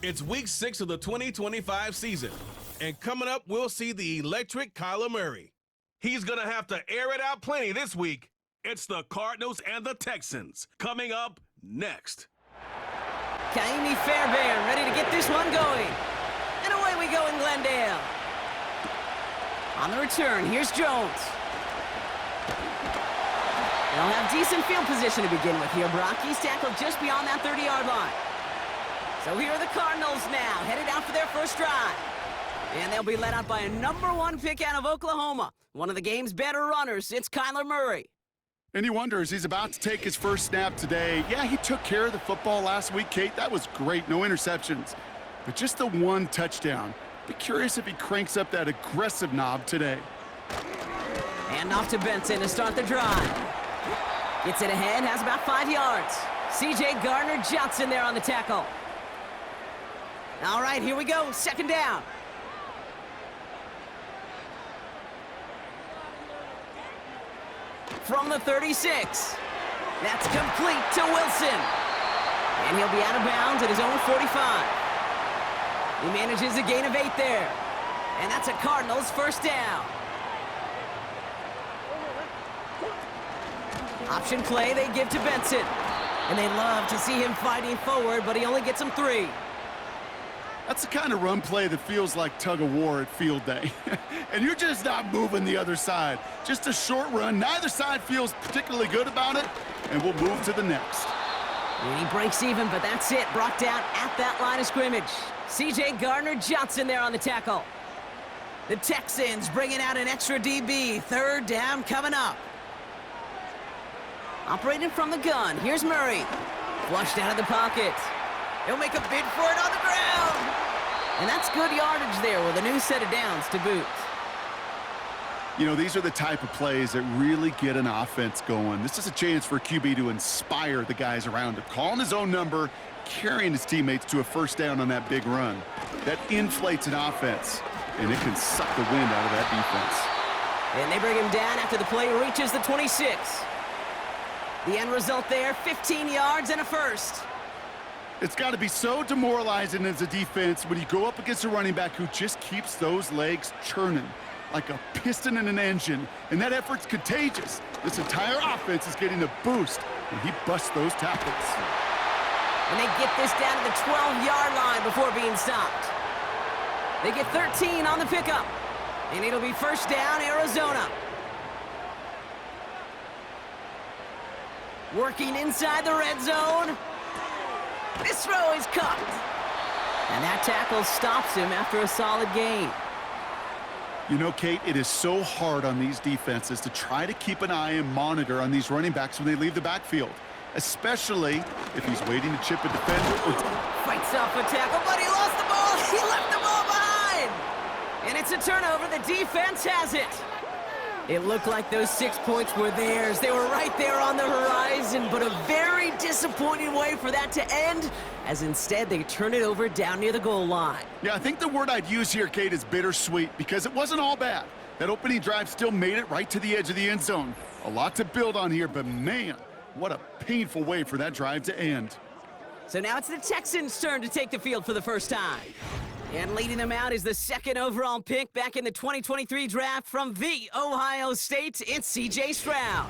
It's week 6 of the 2025 season. And coming up, we'll see the electric Kyler Murray. He's going to have to air it out plenty this week. It's the Cardinals and the Texans coming up next. Kaimi Fairbairn ready to get this one going. And away we go in Glendale. On the return, here's Jones. They'll have decent field position to begin with here, Brock. He's tackled just beyond that 30-yard line. So here are the Cardinals now, headed out for their first drive. And they'll be led out by a #1 pick out of Oklahoma, one of the game's better runners since Kyler Murray. And he wonders, he's about to take his first snap today. Yeah, he took care of the football last week, Kate. That was great, no interceptions. But just the one touchdown. Be curious if he cranks up that aggressive knob today. And off to Benson to start the drive. Gets it ahead, has about 5 yards. C.J. Gardner-Johnson there on the tackle. All right, here we go, second down. From the 36. That's complete to Wilson. And he'll be out of bounds at his own 45. He manages a gain of 8 there. And that's a Cardinals first down. Option play they give to Benson. And they love to see him fighting forward, but he only gets them 3. That's the kind of run play that feels like tug-of-war at field day. And you're just not moving the other side. Just a short run. Neither side feels particularly good about it, and we'll move to the next. And he breaks even, but that's it. Brought down at that line of scrimmage. C.J. Gardner-Johnson there on the tackle. The Texans bringing out an extra DB. Third down coming up. Operating from the gun. Here's Murray. Flushed out of the pocket. He'll make a bid for it on the ground. And that's good yardage there with a new set of downs to boot. You know, these are the type of plays that really get an offense going. This is a chance for a QB to inspire the guys around him. Calling his own number, carrying his teammates to a first down on that big run. That inflates an offense, and it can suck the wind out of that defense. And they bring him down after the play reaches the 26. The end result there, 15 yards and a first. It's got to be so demoralizing as a defense when you go up against a running back who just keeps those legs churning like a piston in an engine, and that effort's contagious. This entire offense is getting a boost, and he busts those tackles. And they get this down to the 12-yard line before being stopped. They get 13 on the pickup, and it'll be first down, Arizona. Working inside the red zone. This throw is caught. And that tackle stops him after a solid gain. You know, Kate, it is so hard on these defenses to try to keep an eye and monitor on these running backs when they leave the backfield, especially if he's waiting to chip a defender. Fights off a tackle, but he lost the ball. He left the ball behind. And it's a turnover. The defense has it. It looked like those 6 points were theirs. They were right there on the horizon, but a very disappointing way for that to end, as instead they turn it over down near the goal line. Yeah, I think the word I'd use here, Kate, is bittersweet, because it wasn't all bad. That opening drive still made it right to the edge of the end zone. A lot to build on here, but man, what a painful way for that drive to end. So now it's the Texans' turn to take the field for the first time. And leading them out is the 2nd overall pick back in the 2023 draft from the Ohio State. It's C.J. Stroud.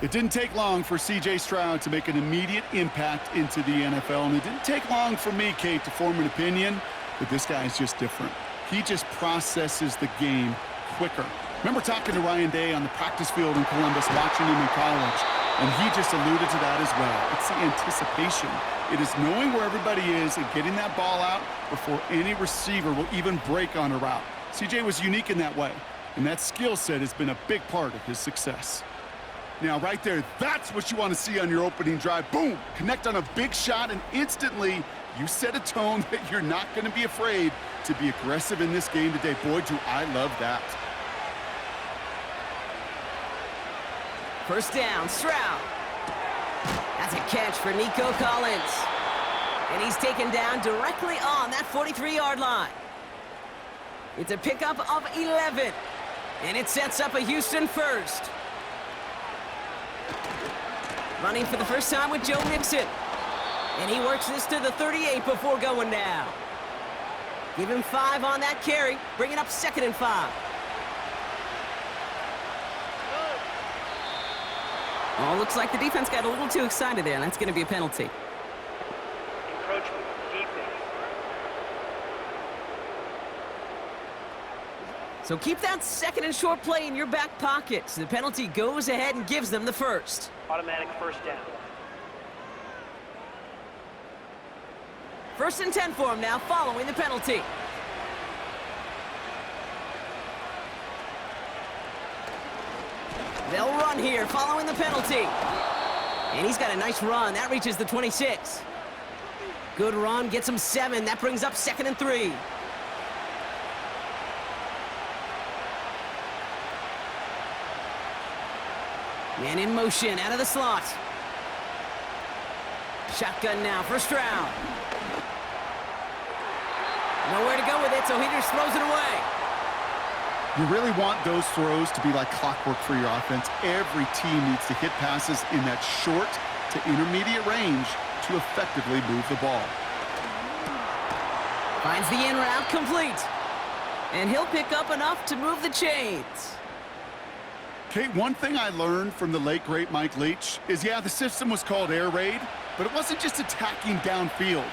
It didn't take long for C.J. Stroud to make an immediate impact into the NFL, and it didn't take long for me, Kate, to form an opinion, but this guy is just different. He just processes the game quicker. Remember talking to Ryan Day on the practice field in Columbus, watching him in college, and he just alluded to that as well. It's the anticipation. It is knowing where everybody is and getting that ball out before any receiver will even break on a route. CJ was unique in that way, and that skill set has been a big part of his success. Now, right there, that's what you want to see on your opening drive. Boom! Connect on a big shot, and instantly you set a tone that you're not going to be afraid to be aggressive in this game today. Boy, do I love that. First down, Stroud. That's a catch for Nico Collins. And he's taken down directly on that 43-yard line. It's a pickup of 11. And it sets up a Houston first. Running for the first time with Joe Mixon. And he works this to the 38 before going down. Give him 5 on that carry, bringing up 2nd and 5. Oh, looks like the defense got a little too excited there, and that's going to be a penalty. Encroachment, defense. So keep that 2nd and short play in your back pocket. The penalty goes ahead and gives them the first. Automatic first down. 1st and 10 for him now, following the penalty. They'll run here, following the penalty. And he's got a nice run. That reaches the 26. Good run, gets him 7. That brings up 2nd and 3. Man in motion, out of the slot. Shotgun now for Stroud. Nowhere to go with it, so he just throws it away. You really want those throws to be like clockwork for your offense. Every team needs to hit passes in that short to intermediate range to effectively move the ball. Finds the in route complete. And he'll pick up enough to move the chains. Kate, one thing I learned from the late, great Mike Leach is, yeah, the system was called air raid, but it wasn't just attacking downfield.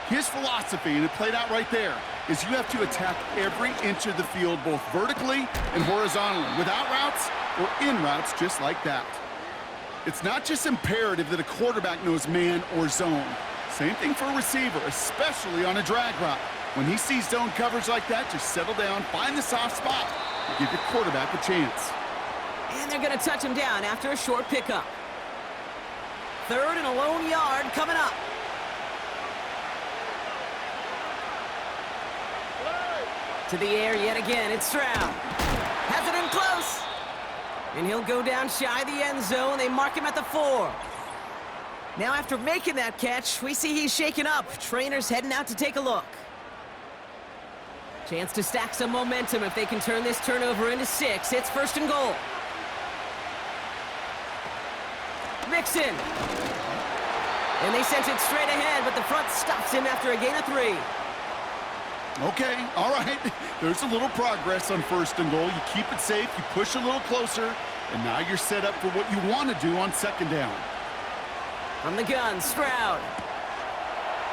His philosophy, and it played out right there, is you have to attack every inch of the field, both vertically and horizontally, without routes or in routes just like that. It's not just imperative that a quarterback knows man or zone. Same thing for a receiver, especially on a drag route. When he sees zone coverage like that, just settle down, find the soft spot, and give your quarterback a chance. And they're going to touch him down after a short pickup. 3rd and a lone yard coming up. To the air yet again, it's Stroud. Has it in close. And he'll go down shy of the end zone. They mark him at the 4. Now after making that catch, we see he's shaken up. Trainers heading out to take a look. Chance to stack some momentum if they can turn this turnover into 6. It's 1st and goal. Mixon. And they sent it straight ahead, but the front stops him after a gain of 3. Okay, all right. There's a little progress on 1st and goal. You keep it safe, you push a little closer, and now you're set up for what you want to do on 2nd down. From the gun, Stroud.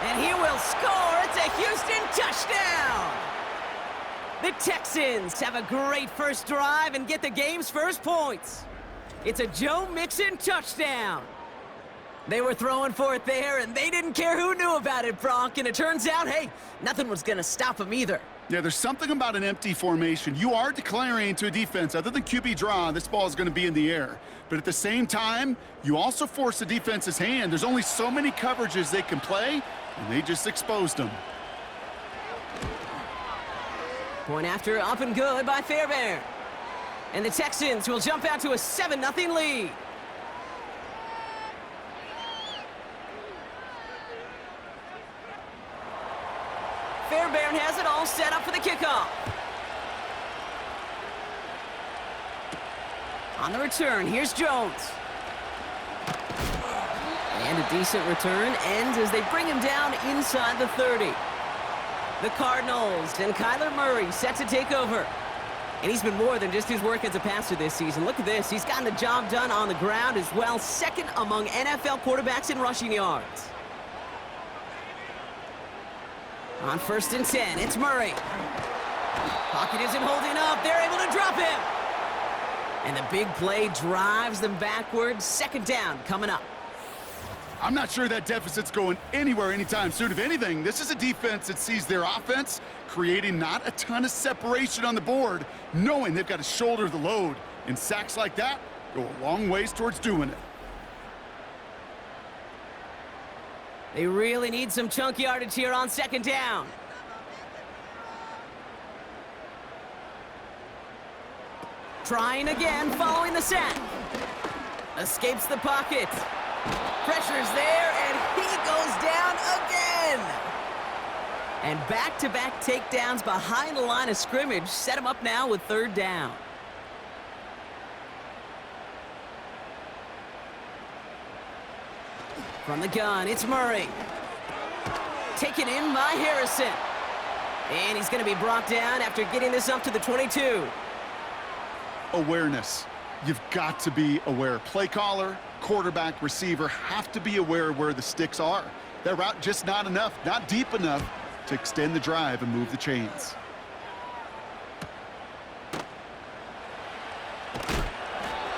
And he will score. It's a Houston touchdown. The Texans have a great first drive and get the game's first points. It's a Joe Mixon touchdown. They were throwing for it there, and they didn't care who knew about it, Bronk. And it turns out, hey, nothing was going to stop them either. Yeah, there's something about an empty formation. You are declaring to a defense, other than QB draw, this ball is going to be in the air. But at the same time, you also force the defense's hand. There's only so many coverages they can play, and they just exposed them. Point after, up and good by Fairbairn. And the Texans will jump out to a 7-0 lead. Fairbairn has it all set up for the kickoff. On the return, here's Jones. And a decent return ends as they bring him down inside the 30. The Cardinals and Kyler Murray set to take over. And he's been more than just his work as a passer this season. Look at this. He's gotten the job done on the ground as well. 2nd among NFL quarterbacks in rushing yards. On 1st and 10, it's Murray. Pocket isn't holding up. They're able to drop him. And the big play drives them backwards. 2nd down coming up. I'm not sure that deficit's going anywhere anytime soon. If anything, this is a defense that sees their offense creating not a ton of separation on the board, knowing they've got to shoulder the load. And sacks like that go a long ways towards doing it. They really need some chunk yardage here on 2nd down. Trying again, following the sack. Escapes the pocket. Pressure's there, and he goes down again. And back-to-back takedowns behind the line of scrimmage set him up now with 3rd down. From the gun, it's Murray. Taken in by Harrison. And he's going to be brought down after getting this up to the 22. Awareness. You've got to be aware. Play caller, quarterback, receiver have to be aware of where the sticks are. That route just not enough, not deep enough to extend the drive and move the chains.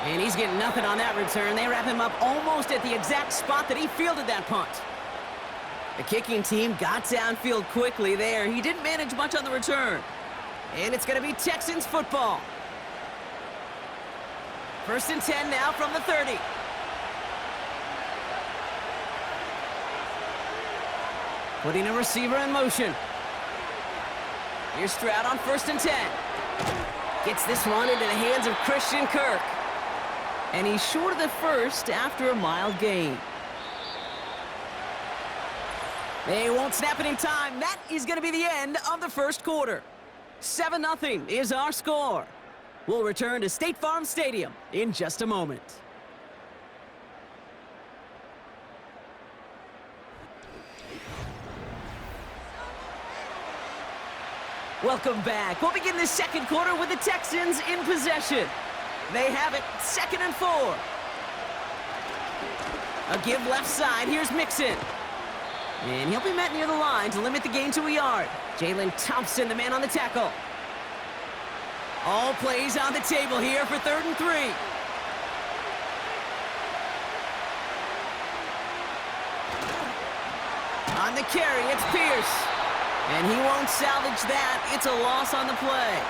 And he's getting nothing on that return. They wrap him up almost at the exact spot that he fielded that punt. The kicking team got downfield quickly there. He didn't manage much on the return. And it's going to be Texans football. 1st and 10 now from the 30. Putting a receiver in motion. Here's Stroud on 1st and 10. Gets this one into the hands of Christian Kirk. And he's short of the first after a mild gain. They won't snap it in time. That is going to be the end of the first quarter. 7-0 is our score. We'll return to State Farm Stadium in just a moment. Welcome back. We'll begin the second quarter with the Texans in possession. They have it 2nd and 4. A give left side. Here's Mixon. And he'll be met near the line to limit the gain to a yard. Jalen Thompson, the man on the tackle. All plays on the table here for 3rd and 3. On the carry, it's Pierce. And he won't salvage that. It's a loss on the play.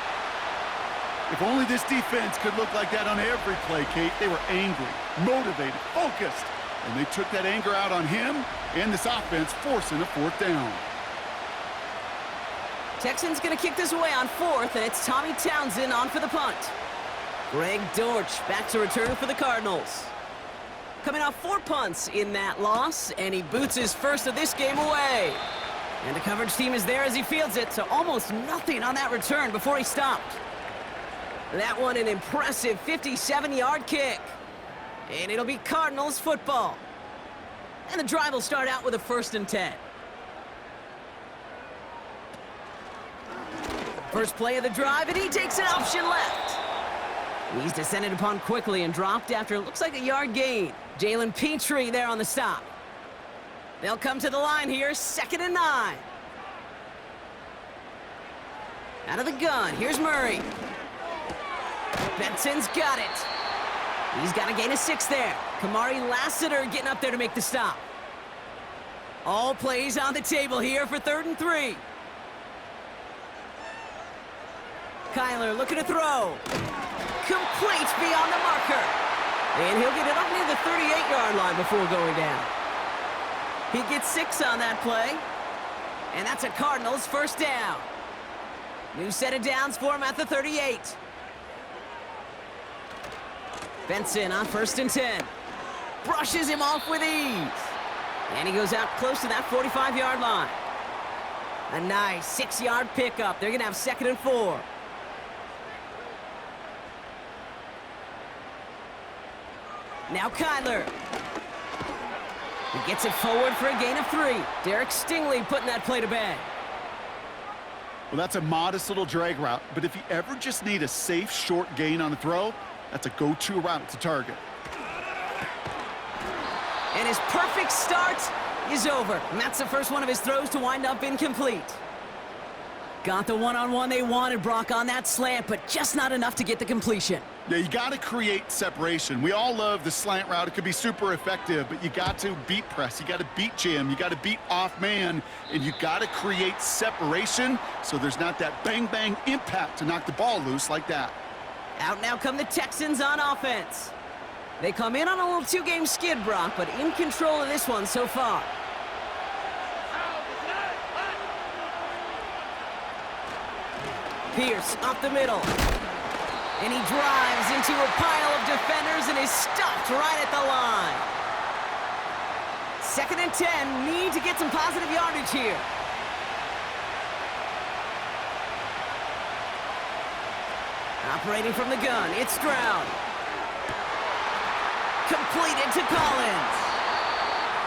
If only this defense could look like that on every play, Kate. They were angry, motivated, focused. And they took that anger out on him and this offense, forcing a 4th down. Texans going to kick this away on 4th, and it's Tommy Townsend on for the punt. Greg Dortch back to return for the Cardinals. Coming off 4 punts in that loss, and he boots his first of this game away. And the coverage team is there as he fields it, so almost nothing on that return before he stopped. That one an impressive 57-yard kick. And it'll be Cardinals football. And the drive will start out with a 1st and 10. First play of the drive, and he takes an option left. He's descended upon quickly and dropped after it looks like a yard gain. Jalen Petrie there on the stop. They'll come to the line here, 2nd and 9. Out of the gun, here's Murray. Benson's got it. He's got a gain of 6 there. Kamari Lassiter getting up there to make the stop. All plays on the table here for 3rd and 3. Kyler looking to throw. Complete beyond the marker. And he'll get it up near the 38-yard line before going down. He gets 6 on that play. And that's a Cardinals 1st down. New set of downs for him at the 38. Benson on 1st and 10. Brushes him off with ease. And he goes out close to that 45-yard line. A nice 6-yard pickup. They're going to have 2nd and 4. Now Kyler. He gets it forward for a gain of 3. Derek Stingley putting that play to bed. Well, that's a modest little drag route, but if you ever just need a safe, short gain on a throw, that's a go-to route to target. And his perfect start is over. And that's the first one of his throws to wind up incomplete. Got the one-on-one they wanted, Brock, on that slant, but just not enough to get the completion. Yeah, you got to create separation. We all love the slant route. It could be super effective, but you got to beat press. You got to beat jam. You got to beat off man, and you got to create separation so there's not that bang-bang impact to knock the ball loose like that. Out now come the Texans on offense. They come in on a little 2-game skid, Brock, but in control of this one so far. Pierce up the middle. And he drives into a pile of defenders and is stopped right at the line. 2nd and 10, need to get some positive yardage here. Operating from the gun, it's Stroud. Completed to Collins.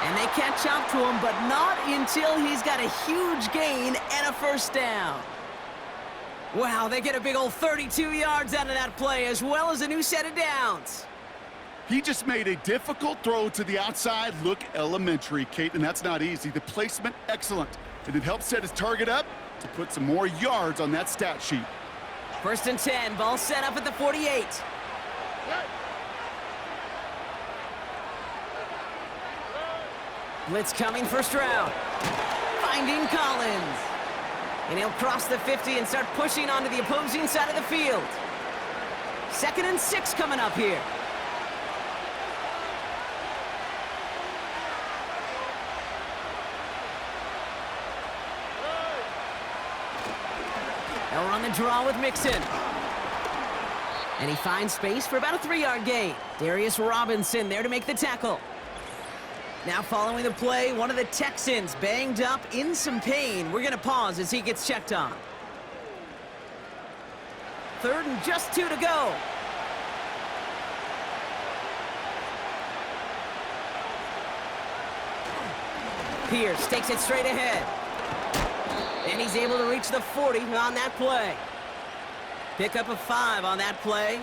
And they catch up to him, but not until he's got a huge gain and a first down. Wow, they get a big old 32 yards out of that play, as well as a new set of downs. He just made a difficult throw to the outside look elementary, Kate, and that's not easy. The placement, excellent. And it helped set his target up to put some more yards on that stat sheet. 1st and 10, ball set up at the 48. Blitz coming for Stroud. Finding Collins. And he'll cross the 50 and start pushing onto the opposing side of the field. 2nd and 6 coming up here. They'll run the draw with Mixon. And he finds space for about a 3-yard gain. Darius Robinson there to make the tackle. Now following the play, one of the Texans banged up in some pain. We're going to pause as he gets checked on. 3rd and just 2 to go. Pierce takes it straight ahead. And he's able to reach the 40 on that play. Pick up a 5 on that play.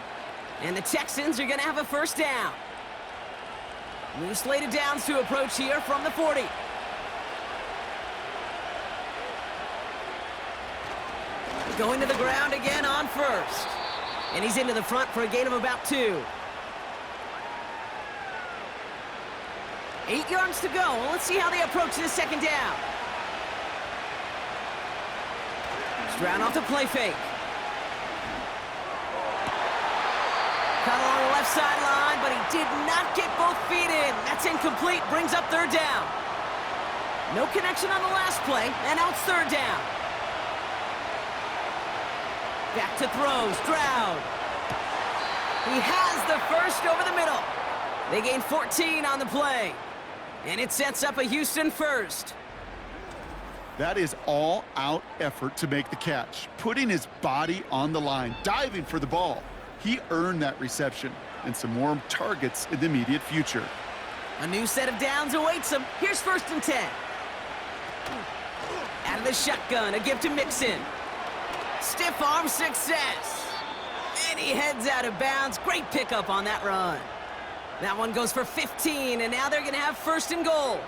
And the Texans are going to have a first down. New slate of downs to approach here from the 40. Going to the ground again on 1st. And he's into the front for a gain of about 2. 8 yards to go. Well, let's see how they approach this 2nd down. Stroud off the play fake. Cut along the left sideline, but he did not get both feet in. That's incomplete, brings up 3rd down. No connection on the last play, and now it's 3rd down. Back to throw, Stroud. He has the first over the middle. They gain 14 on the play, and it sets up a Houston first. That is all-out effort to make the catch, putting his body on the line, diving for the ball. He earned that reception and some more targets in the immediate future. A new set of downs awaits him. Here's 1st and 10. Out of the shotgun, a give to Mixon. Stiff arm success. And he heads out of bounds. Great pickup on that run. That one goes for 15, and now they're going to have 1st and goal.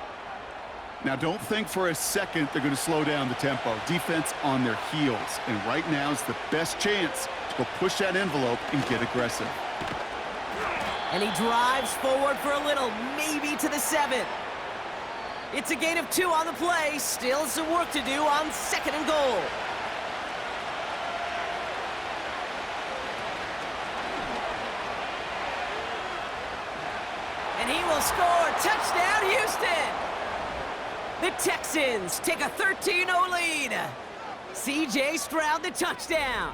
Now, don't think for a second they're going to slow down the tempo. Defense on their heels, and right now is the best chance to go push that envelope and get aggressive. And he drives forward for a little, maybe to the 7. It's a gain of 2 on the play. Still some work to do on 2nd and goal. And he will score. Touchdown, Houston! The Texans take a 13-0 lead. C.J. Stroud, the touchdown.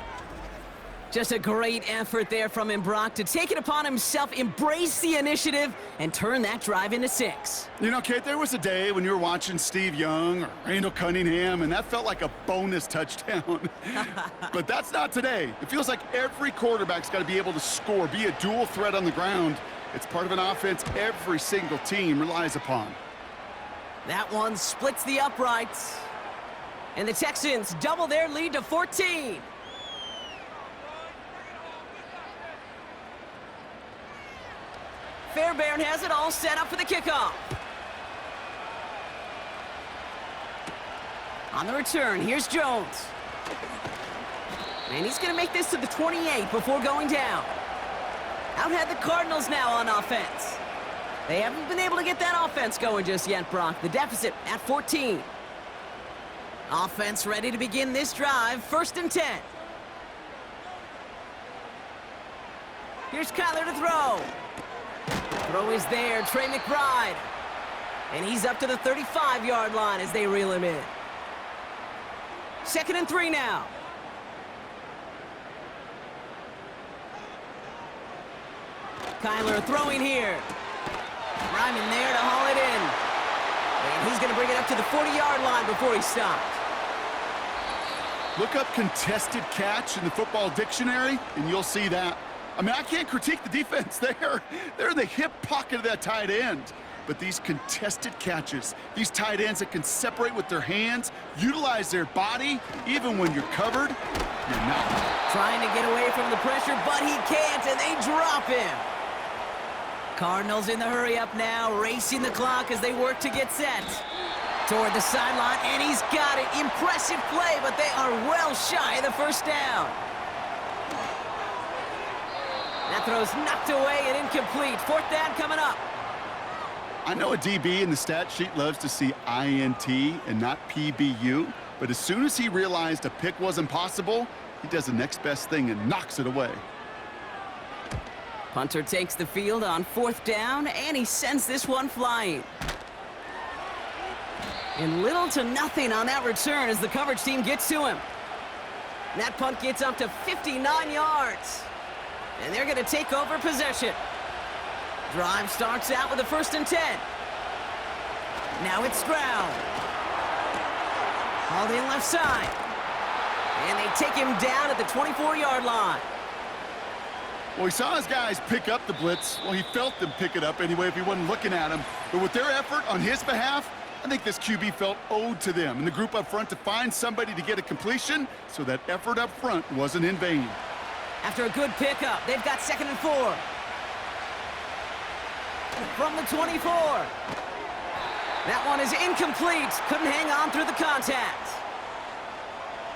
Just a great effort there from him, Brock, to take it upon himself, embrace the initiative, and turn that drive into 6. You know, Kate, there was a day when you were watching Steve Young or Randall Cunningham, and that felt like a bonus touchdown. But that's not today. It feels like every quarterback's got to be able to score, be a dual threat on the ground. It's part of an offense every single team relies upon. That one splits the uprights. And the Texans double their lead to 14. Fairbairn has it all set up for the kickoff. On the return, here's Jones. And he's going to make this to the 28 before going down. Out had the Cardinals now on offense. They haven't been able to get that offense going just yet, Brock. The deficit at 14. Offense ready to begin this drive. 1st and 10. Here's Kyler to throw. Throw is there, Trey McBride. And he's up to the 35-yard line as they reel him in. 2nd and 3 now. Kyler throwing here. Ryman there to haul it in. And he's going to bring it up to the 40-yard line before he stopped. Look up contested catch in the football dictionary, and you'll see that. I mean, I can't critique the defense there. They're in the hip pocket of that tight end. but these contested catches, these tight ends that can separate with their hands, utilize their body, even when you're covered, you're not. Trying to get away from the pressure, but he can't, and they drop him. Cardinals in the hurry-up now, racing the clock as they work to get set. Toward the sideline, and he's got it. Impressive play, but they are well shy of the first down. That throw's knocked away and incomplete. Fourth down coming up. I know a DB in the stat sheet loves to see INT and not PBU, but as soon as he realized a pick wasn't possible, he does the next best thing and knocks it away. Punter takes the field on fourth down, and he sends this one flying. And little to nothing on that return as the coverage team gets to him. That punt gets up to 59 yards. And they're going to take over possession. Drive starts out with a 1st and 10. Now it's Stroud. Hauled in left side. And they take him down at the 24-yard line. Well, he saw his guys pick up the blitz. Well, he felt them pick it up anyway if he wasn't looking at him. But with their effort on his behalf, I think this QB felt owed to them and the group up front to find somebody to get a completion, so that effort up front wasn't in vain. After a good pickup, they've got 2nd and 4. From the 24. That one is incomplete. Couldn't hang on through the contact.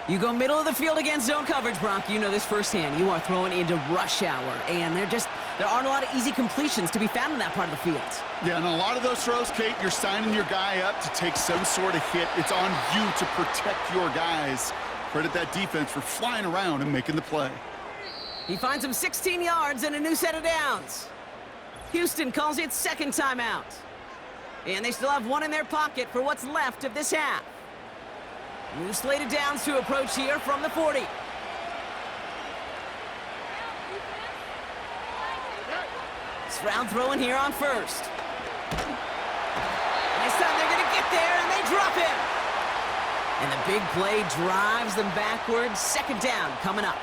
You go middle of the field against zone coverage, Bronk. You know this firsthand. You are throwing into rush hour, and there aren't a lot of easy completions to be found in that part of the field. Yeah, and a lot of those throws, Kate, you're signing your guy up to take some sort of hit. It's on you to protect your guys. Credit that defense for flying around and making the play. He finds him 16 yards and a new set of downs. Houston calls it 2nd timeout. And they still have one in their pocket for what's left of this half. New slated downs to approach here from the 40. Stroud throwing here on 1st. And this time they're going to get there, and they drop him. And the big play drives them backwards. 2nd down coming up.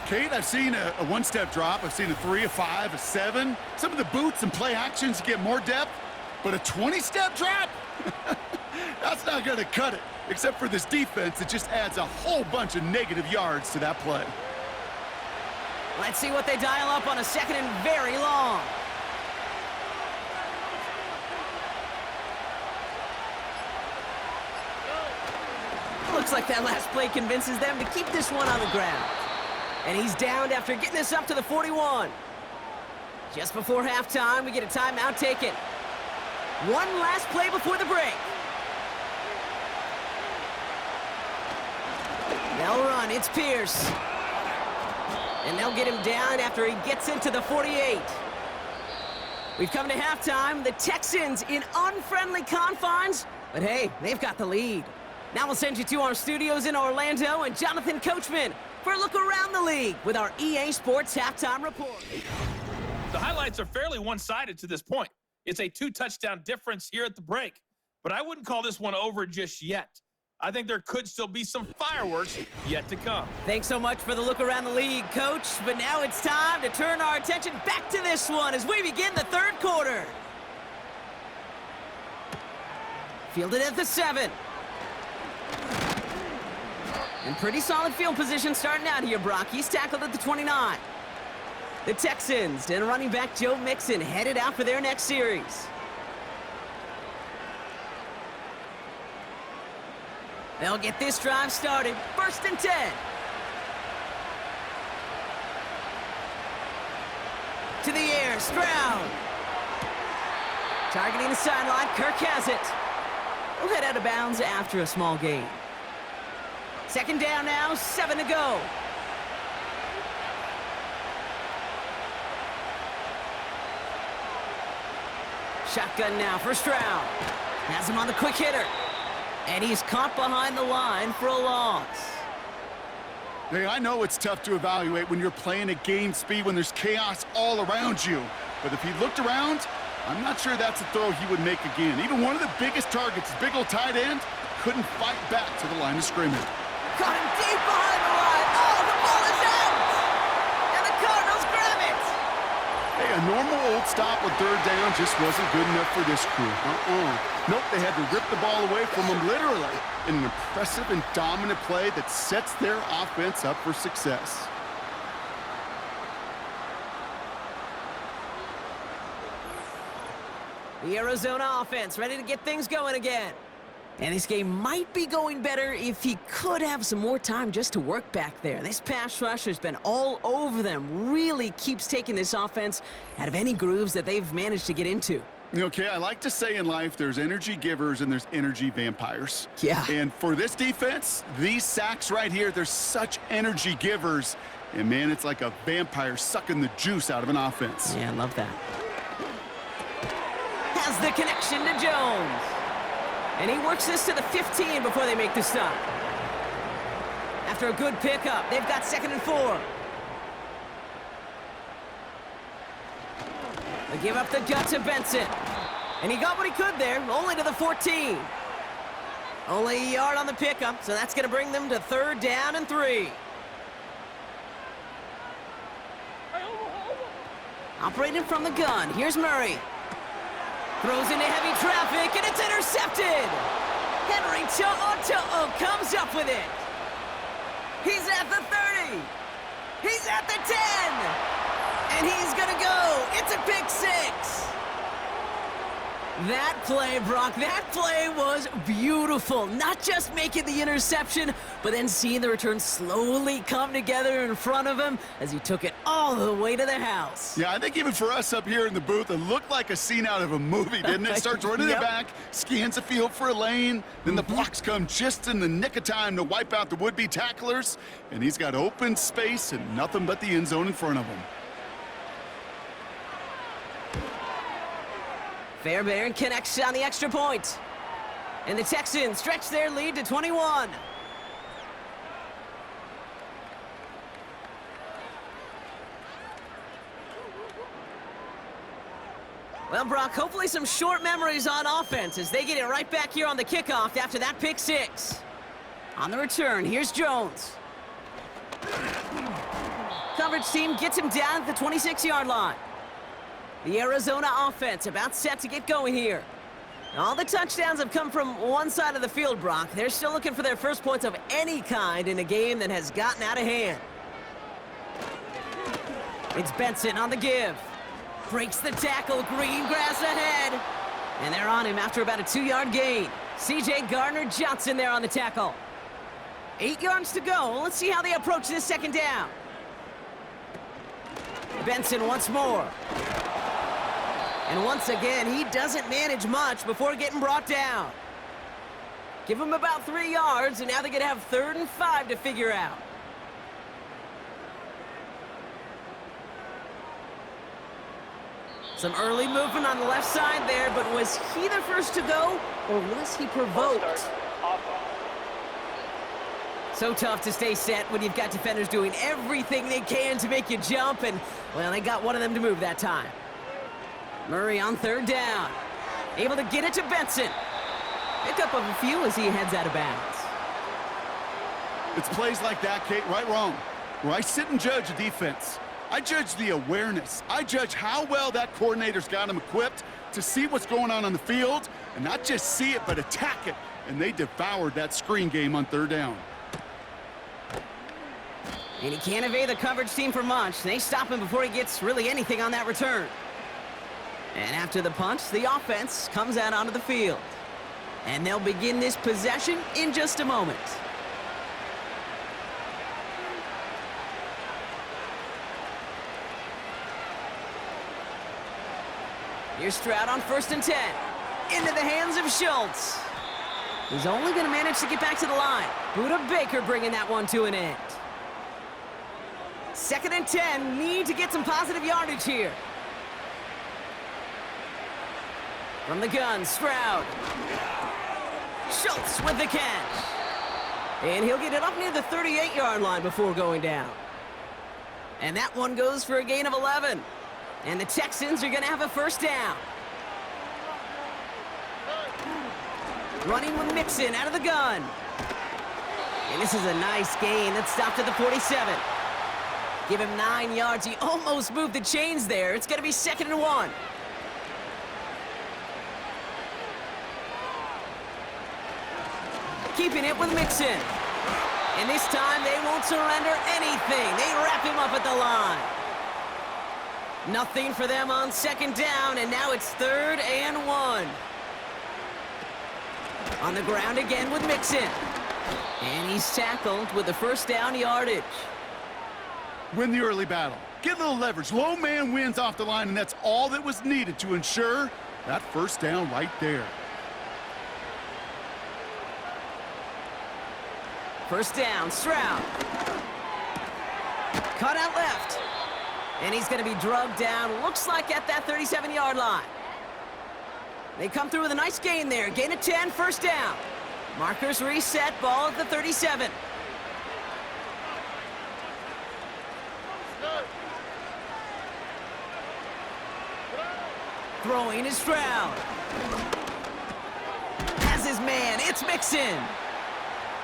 Kate, I've seen a one-step drop. I've seen a 3, a 5, a 7. Some of the boots and play actions get more depth, but a 20-step drop? That's not going to cut it, except for this defense that just adds a whole bunch of negative yards to that play. Let's see what they dial up on a 2nd and very long. Looks like that last play convinces them to keep this one on the ground. And he's downed after getting this up to the 41. Just before halftime, we get a timeout taken. One last play before the break. They'll run. It's Pierce. And they'll get him down after he gets into the 48. We've come to halftime. The Texans in unfriendly confines. But hey, they've got the lead. Now we'll send you to our studios in Orlando and Jonathan Coachman for a look around the league with our EA Sports Halftime Report. The highlights are fairly one-sided to this point. It's a 2-touchdown difference here at the break. But I wouldn't call this one over just yet. I think there could still be some fireworks yet to come. Thanks so much for the look around the league, Coach. But now it's time to turn our attention back to this one as we begin the 3rd quarter. Fielded at the 7. And pretty solid field position starting out here, Brock. He's tackled at the 29. The Texans and running back Joe Mixon headed out for their next series. They'll get this drive started. 1st and 10. To the air, Stroud. Targeting the sideline, Kirk has it. We'll head out of bounds after a small gain. 2nd down now, 7 to go. Shotgun now for Stroud. Has him on the quick hitter. And he's caught behind the line for a loss. Hey, I know it's tough to evaluate when you're playing at game speed when there's chaos all around you. But if he looked around, I'm not sure that's a throw he would make again. Even one of the biggest targets, big old tight end, couldn't fight back to the line of scrimmage. Caught him deep behind the line. Oh, the ball is out! And the Cardinals grab it! Hey, a normal old stop with third down just wasn't good enough for this crew. Nope, they had to rip the ball away from them literally in an impressive and dominant play that sets their offense up for success. The Arizona offense ready to get things going again. And this game might be going better if he could have some more time just to work back there. This pass rush has been all over them. Really keeps taking this offense out of any grooves that they've managed to get into. Okay, I like to say in life there's energy givers and there's energy vampires. Yeah. And for this defense, these sacks right here, they're such energy givers. And man, it's like a vampire sucking the juice out of an offense. Yeah, I love that. Has the connection to Jones. And he works this to the 15 before they make the stop. After a good pickup, they've got 2nd and 4. They give up the gut to Benson. And he got what he could there, only to the 14. Only a yard on the pickup, so that's going to bring them to 3rd down and 3. Operating from the gun, here's Murray. Throws into heavy traffic, and it's intercepted! Henry To'o comes up with it. He's at the 30. He's at the 10. And he's gonna go. It's a pick 6. That play, Brock, that play was beautiful. Not just making the interception, but then seeing the return slowly come together in front of him as he took it all the way to the house. Yeah, I think even for us up here in the booth, it looked like a scene out of a movie, didn't it? Starts running it back, scans the field for a lane, then the blocks come just in the nick of time to wipe out the would-be tacklers, and he's got open space and nothing but the end zone in front of him. Fairbairn connects on the extra point. And the Texans stretch their lead to 21. Well, Brock, hopefully some short memories on offense as they get it right back here on the kickoff after that pick 6. On the return, here's Jones. Coverage team gets him down at the 26-yard line. The Arizona offense about set to get going here. All the touchdowns have come from one side of the field, Brock. They're still looking for their first points of any kind in a game that has gotten out of hand. It's Benson on the give. Breaks the tackle, green grass ahead. And they're on him after about a 2-yard gain. C.J. Gardner-Johnson there on the tackle. 8 yards to go. Let's see how they approach this 2nd down. Benson once more. And once again, he doesn't manage much before getting brought down. Give him about 3 yards, and now they're going to have 3rd and 5 to figure out. Some early movement on the left side there, but was he the first to go, or was he provoked? So tough to stay set when you've got defenders doing everything they can to make you jump, and, well, they got one of them to move that time. Murray on 3rd down. Able to get it to Benson. Pickup of a few as he heads out of bounds. It's plays like that, Kate, right, wrong, where I sit and judge a defense. I judge the awareness. I judge how well that coordinator's got him equipped to see what's going on the field, and not just see it, but attack it. And they devoured that screen game on 3rd down. And he can't evade the coverage team for much. They stop him before he gets really anything on that return. And after the punch, the offense comes out onto the field. And they'll begin this possession in just a moment. Here's Stroud on 1st and 10. Into the hands of Schultz. He's only going to manage to get back to the line. Buda Baker bringing that one to an end. 2nd and 10. Need to get some positive yardage here. From the gun, Stroud. Schultz with the catch. And he'll get it up near the 38-yard line before going down. And that one goes for a gain of 11. And the Texans are going to have a 1st down. Running with Mixon out of the gun. And this is a nice gain. That's stopped at the 47. Give him 9 yards. He almost moved the chains there. It's going to be 2nd and 1. Keeping it with Mixon. And this time they won't surrender anything. They wrap him up at the line. Nothing for them on 2nd down, and now it's 3rd and 1. On the ground again with Mixon. And he's tackled with the 1st down yardage. Win the early battle. Get a little leverage. Low man wins off the line, and that's all that was needed to ensure that 1st down right there. 1st down, Stroud. Cut out left. And he's going to be drugged down, looks like at that 37-yard line. They come through with a nice gain there. Gain of 10, 1st down. Markers reset, ball at the 37. Throwing is Stroud. Has his man, it's Mixon.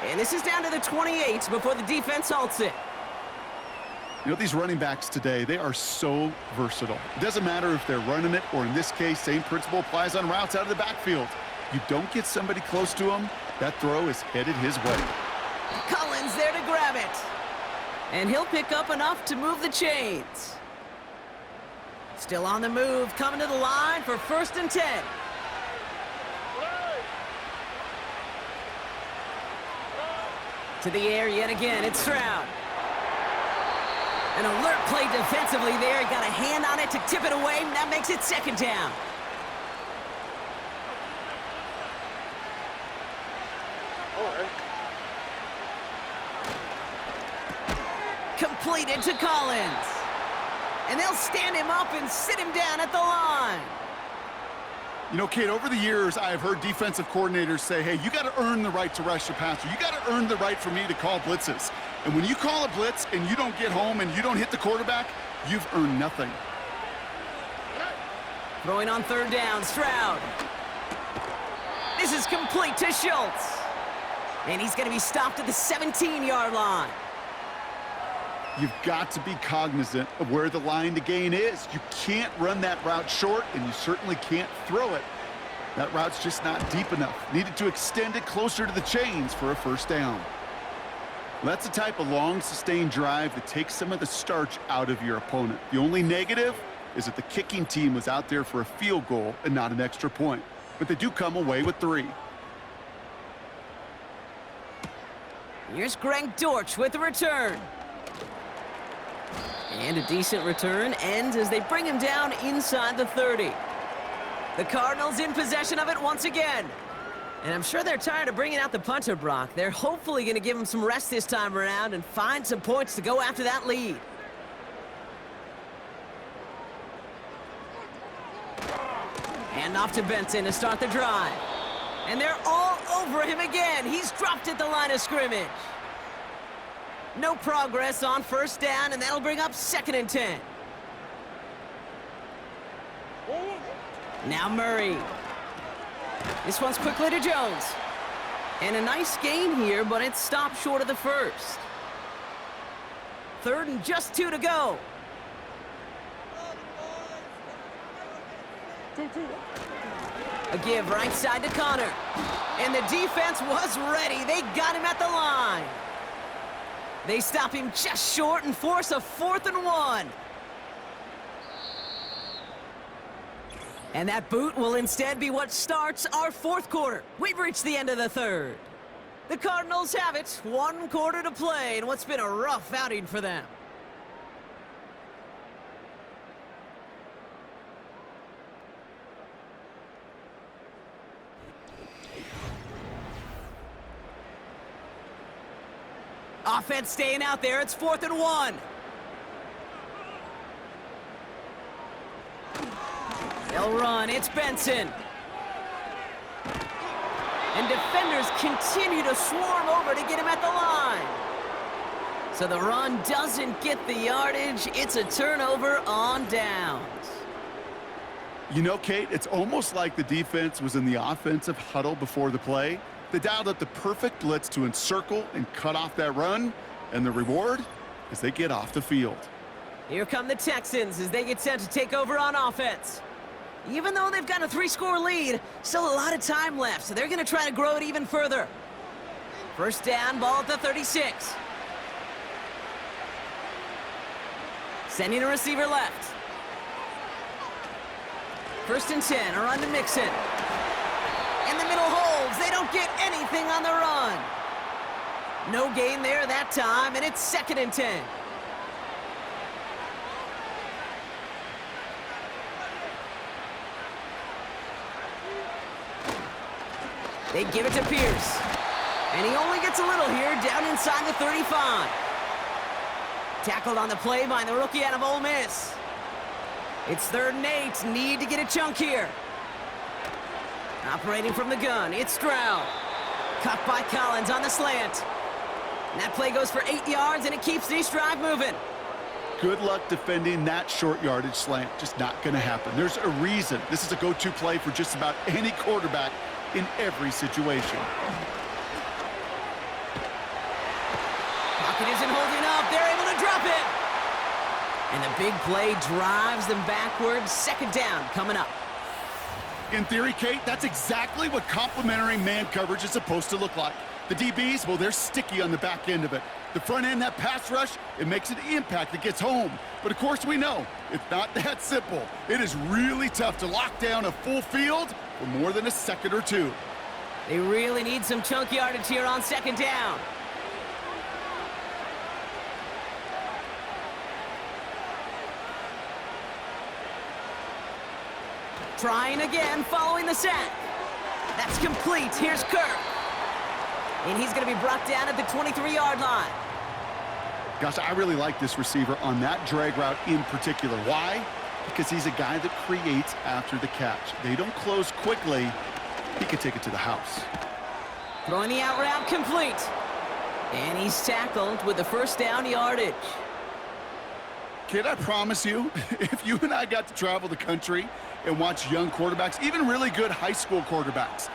And this is down to the 28 before the defense halts it. You know, these running backs today, they are so versatile. It doesn't matter if they're running it, or in this case, same principle applies on routes out of the backfield. You don't get somebody close to him, that throw is headed his way. Collins there to grab it. And he'll pick up enough to move the chains. Still on the move, coming to the line for 1st and 10. To the air yet again, it's Stroud. An alert play defensively there. He got a hand on it to tip it away, and that makes it 2nd down. Completed to Collins. And they'll stand him up and sit him down at the line. You know, Kate, over the years, I've heard defensive coordinators say, hey, you got to earn the right to rush your passer. You got to earn the right for me to call blitzes. And when you call a blitz and you don't get home and you don't hit the quarterback, you've earned nothing. Throwing on 3rd down, Stroud. This is complete to Schultz. And he's going to be stopped at the 17-yard line. You've got to be cognizant of where the line to gain is. You can't run that route short, and you certainly can't throw it. That route's just not deep enough. Needed to extend it closer to the chains for a 1st down. That's the type of long, sustained drive that takes some of the starch out of your opponent. The only negative is that the kicking team was out there for a field goal and not an extra point. But they do come away with 3. Here's Greg Dortch with the return. And a decent return ends as they bring him down inside the 30. The Cardinals in possession of it once again. And I'm sure they're tired of bringing out the punter, Brock. They're hopefully going to give him some rest this time around and find some points to go after that lead. Hand off to Benson to start the drive. And they're all over him again. He's dropped at the line of scrimmage. No progress on 1st down, and that'll bring up 2nd and 10. Now Murray. This one's quickly to Jones. And a nice gain here, but it's stopped short of the 1st. 3rd and just 2 to go. A give right side to Connor. And the defense was ready. They got him at the line. They stop him just short and force a 4th and 1. And that boot will instead be what starts our 4th quarter. We've reached the end of the 3rd. The Cardinals have it. 1 quarter to play in what's been a rough outing for them. Offense staying out there. It's 4th and 1. They'll run. It's Benson. And defenders continue to swarm over to get him at the line. So the run doesn't get the yardage. It's a turnover on downs. You know, Kate, it's almost like the defense was in the offensive huddle before the play. They dialed up the perfect blitz to encircle and cut off that run. And the reward? as they get off the field. Here come the Texans as they get set to take over on offense. Even though they've got a 3-score lead, still a lot of time left, so they're going to try to grow it even further. First down, ball at the 36. Sending a receiver left. First and 10, a run to Mixon. In the middle holds, they don't get anything on the run. No gain there that time, and it's 2nd and 10. They give it to Pierce. And he only gets a little here, down inside the 35. Tackled on the play by the rookie out of Ole Miss. It's 3rd and 8. Need to get a chunk here. Operating from the gun, it's Stroud. Cut by Collins on the slant. And that play goes for 8 yards, and it keeps this drive moving. Good luck defending that short yardage slant. Just not going to happen. There's a reason. This is a go-to play for just about any quarterback in every situation. Pocket isn't holding up. They're able to drop it. And the big play drives them backwards. 2nd down coming up. In theory, Kate, that's exactly what complementary man coverage is supposed to look like. The DBs, well, they're sticky on the back end of it. The front end, that pass rush, it makes an impact that gets home. But of course we know, it's not that simple. It is really tough to lock down a full field for more than a second or two. They really need some chunk yardage here on 2nd down. Trying again, following the sack. That's complete. Here's Kirk. And he's going to be brought down at the 23-yard line. Gosh, I really like this receiver on that drag route in particular. Why? Because he's a guy that creates after the catch. They don't close quickly. He could take it to the house. Throwing the out route complete. And he's tackled with the 1st down yardage. Kid, I promise you, if you and I got to travel the country and watch young quarterbacks, even really good high school quarterbacks,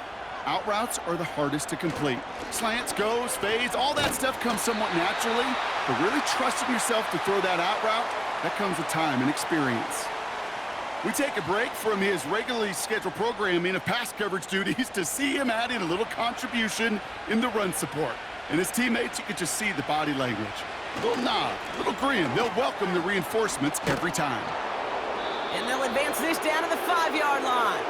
out routes are the hardest to complete. Slants, goes, fades, all that stuff comes somewhat naturally, but really trusting yourself to throw that out route, that comes with time and experience. We take a break from his regularly scheduled programming of pass coverage duties to see him add in a little contribution in the run support. And his teammates, you could just see the body language. A little nod, a little grin. They'll welcome the reinforcements every time. And they'll advance this down to the 5-yard line.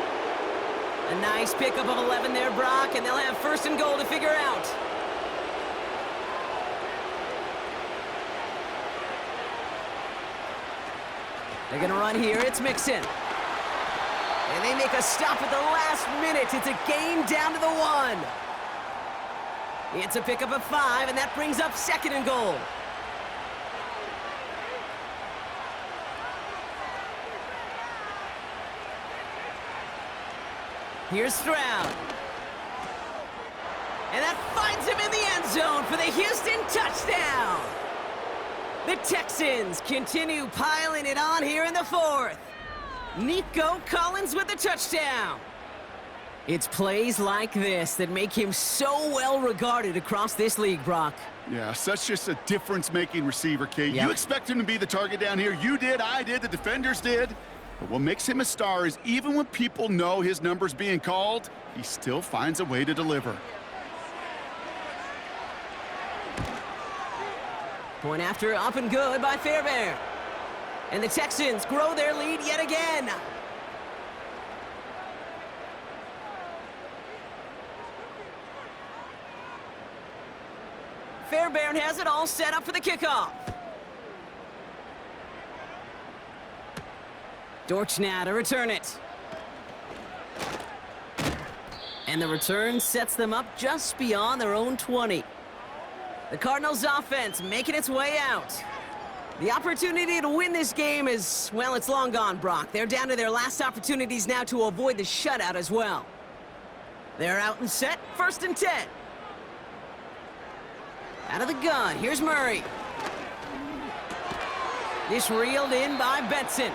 A nice pickup of 11 there, Brock, and they'll have 1st and goal to figure out. They're going to run here. It's Mixon. And they make a stop at the last minute. It's a gain down to the 1. It's a pickup of 5, and that brings up 2nd and goal. Here's Stroud. And that finds him in the end zone for the Houston touchdown. The Texans continue piling it on here in the 4th. Nico Collins with the touchdown. It's plays like this that make him so well regarded across this league, Brock. Yeah, such just a difference-making receiver, Kate. Yep. You expect him to be the target down here. You did, I did, the defenders did. But what makes him a star is even when people know his number's being called, he still finds a way to deliver. Point after up and good by Fairbairn. And the Texans grow their lead yet again. Fairbairn has it all set up for the kickoff. Dortch now to return it. And the return sets them up just beyond their own 20. The Cardinals offense making its way out. The opportunity to win this game is, well, it's long gone, Brock. They're down to their last opportunities now to avoid the shutout as well. They're out and set, 1st and 10. Out of the gun, here's Murray. This reeled in by Benson.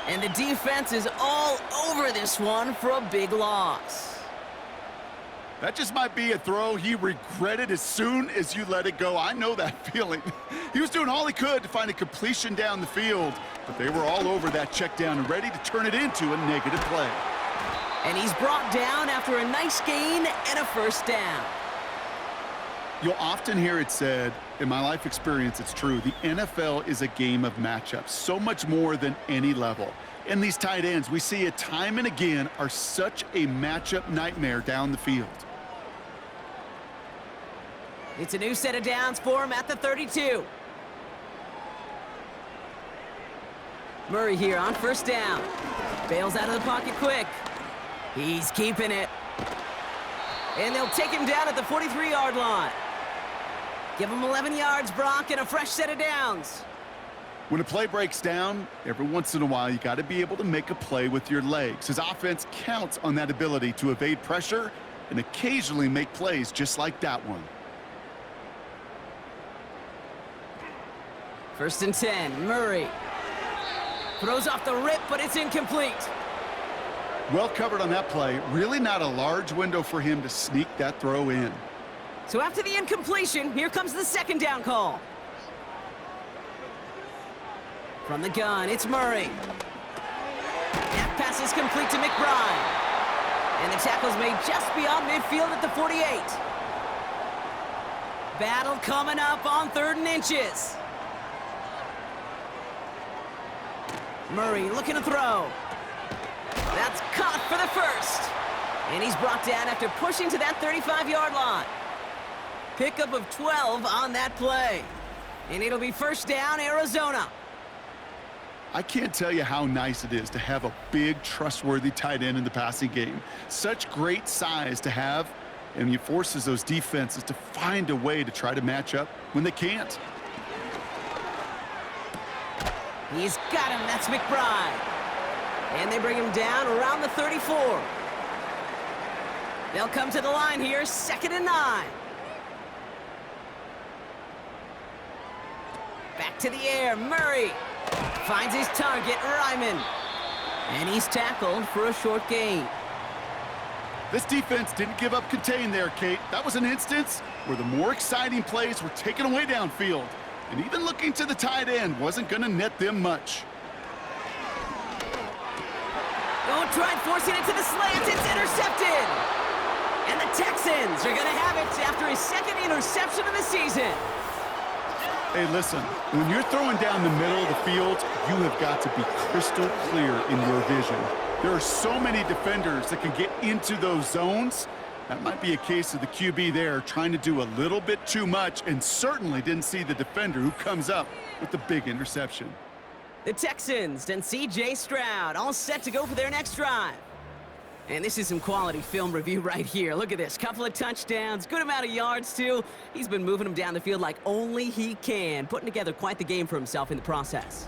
And the defense is all over this one for a big loss. That just might be a throw he regretted as soon as you let it go. I know that feeling. He was doing all he could to find a completion down the field, but they were all over that check down and ready to turn it into a negative play. And he's brought down after a nice gain and a first down. You'll often hear it said, in my life experience, it's true, the NFL is a game of matchups, so much more than any level. And these tight ends, we see it time and again, are such a matchup nightmare down the field. It's a new set of downs for him at the 32. Murray here on first down. Bails out of the pocket quick. He's keeping it. And they'll take him down at the 43-yard line. Give him 11 yards, Brock, and a fresh set of downs. When a play breaks down, every once in a while, you got to be able to make a play with your legs. His offense counts on that ability to evade pressure and occasionally make plays just like that one. 1st and 10, Murray. Throws off the rip, but it's incomplete. Well covered on that play. Really not a large window for him to sneak that throw in. So after the incompletion, here comes the 2nd down call. From the gun, it's Murray. That pass is complete to McBride. And the tackle's made just beyond midfield at the 48. Battle coming up on 3rd and inches. Murray looking to throw. That's caught for the first. And he's brought down after pushing to that 35-yard line. Pickup of 12 on that play. And it'll be 1st down, Arizona. I can't tell you how nice it is to have a big, trustworthy tight end in the passing game. Such great size to have, and he forces those defenses to find a way to try to match up when they can't. He's got him. That's McBride. And they bring him down around the 34. They'll come to the line here, 2nd and 9. Back to the air, Murray. Finds his target, Ryman. And he's tackled for a short gain. This defense didn't give up contain there, Kate. That was an instance where the more exciting plays were taken away downfield. And even looking to the tight end wasn't going to net them much. Oh, tried forcing it to the slant. It's intercepted. And the Texans are going to have it after his 2nd interception of the season. Hey, listen, when you're throwing down the middle of the field, you have got to be crystal clear in your vision. There are so many defenders that can get into those zones. That might be a case of the QB there trying to do a little bit too much and certainly didn't see the defender who comes up with the big interception. The Texans and C.J. Stroud all set to go for their next drive. And this is some quality film review right here. Look at this. Couple of touchdowns, good amount of yards, too. He's been moving them down the field like only he can, putting together quite the game for himself in the process.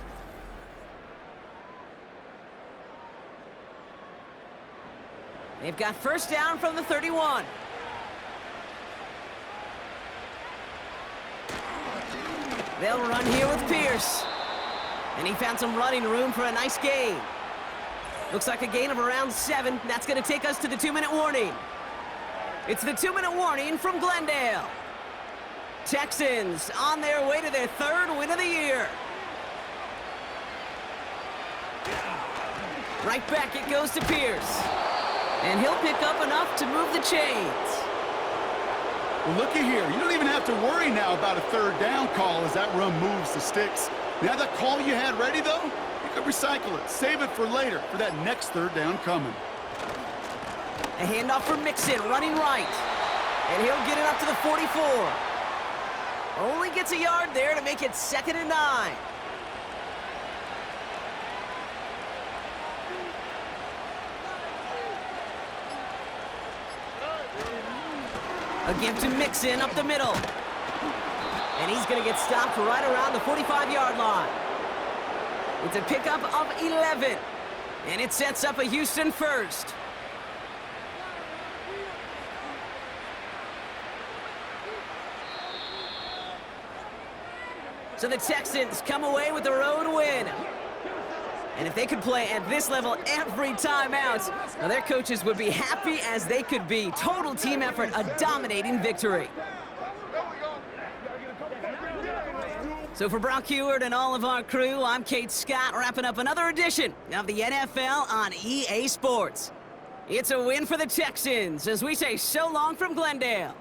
They've got 1st down from the 31. They'll run here with Pierce. And he found some running room for a nice gain. Looks like a gain of around 7. That's going to take us to the 2-minute warning. It's the 2-minute warning from Glendale. Texans on their way to their 3rd win of the year. Right back it goes to Pierce. And he'll pick up enough to move the chains. Well, looky here. You don't even have to worry now about a 3rd down call as that run moves the sticks. Now that call you had ready, though, you could recycle it. Save it for later for that next 3rd down coming. A handoff for Mixon, running right. And he'll get it up to the 44. Only gets a yard there to make it 2nd and 9. A give to Mixon up the middle. And he's going to get stopped right around the 45-yard line. It's a pickup of 11. And it sets up a Houston 1st. So the Texans come away with the road win. And if they could play at this level every time out, well, their coaches would be happy as they could be. Total team effort, a dominating victory. So for Brock Heward and all of our crew, I'm Kate Scott, wrapping up another edition of the NFL on EA Sports. It's a win for the Texans as we say so long from Glendale.